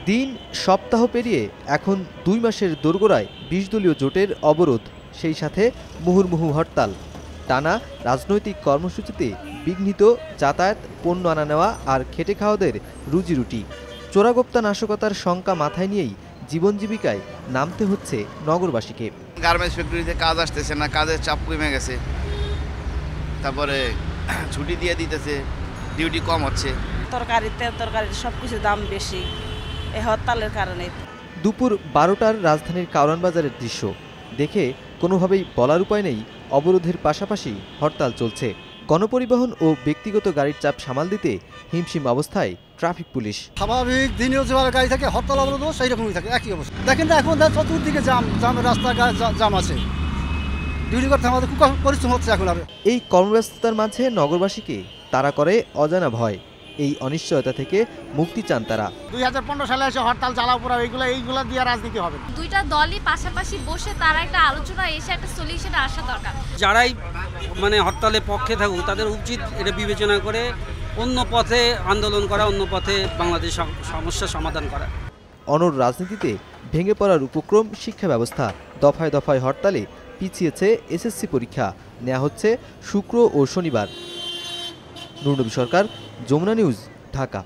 দিন সপ্তাহ পেরিয়ে এখন ২ মাসের দোরগোড়ায় ২০ দলীয় জোটের অবরোধ, সেই সাথে মুহুর্মুহু হরতাল। টানা রাজনৈতিক কর্মসূচিতে বিঘ্নিত যাতায়াত, পণ্য আনা নেওয়া আর খেটে খাওয়াদের রুজিরুটি। চোরাগোপ্তা নাশকতার শঙ্কা মাথায় নিয়েই জীবন জীবিকায় নামতে হচ্ছে নগরবাসীকে। গার্মেন্টস ফ্যাক্টরিতে কাজ আসতেছে না, কাজের চাপ কমে গেছে, তারপরে ছুটি দিয়ে দিতেছে, ডিউটি কম হচ্ছে। তেল তরকারির সব কিছুর দাম বেশি এই হরতালের কারণে। দুপুর ১২টার রাজধানীর কারওয়ান বাজারের দৃশ্য দেখে কোনোভাবেই বলার উপায় নেই অবরোধের পাশাপাশি হরতাল চলছে। গণপরিবহন ও ব্যক্তিগত গাড়ির চাপ সামাল দিতে হিমশিম অবস্থায় ট্রাফিক পুলিশ। স্বাভাবিক দিনেও যেভাবে গাড়ি থাকে, হরতাল অবরোধ সেই রকমই থাকে, একই অবস্থা। দেখেন না এখন চতুর্দিকে জামের রাস্তাঘাট জাম আছে, ডিউটি করতে আমাদের খুব পরিশ্রম হচ্ছে এখন। এই কর্মব্যস্ততার মাঝে নগরবাসীকে তাড়া করে অজানা ভয়। এই অনিশ্চয়তা থেকে মুক্তি চান তারা। ২০১৫ সালে এসে হরতাল জ্বালাও পোড়াও এইগুলো দিয়ে রাজনীতি হবে। দুইটা দলই পাশাপাশি বসে তারা একটা আলোচনা এসে একটা সলিউশনে আসা দরকার। যারাই হরতালের পক্ষে থাকুক তাদের উচিত এটা বিবেচনা করে অন্য পথে আন্দোলন করা, অন্য পথে বাংলাদেশ সমস্যার সমাধান করা। অনড় রাজনীতিতে ভেঙে পড়ার উপক্রম শিক্ষা ব্যবস্থা। দফায় দফায় হরতালে পিছিয়েছে এসএসসি পরীক্ষা, নেওয়া হচ্ছে শুক্র ও শনিবার। নুরনবী সরকার, যমুনা নিউজ, ঢাকা।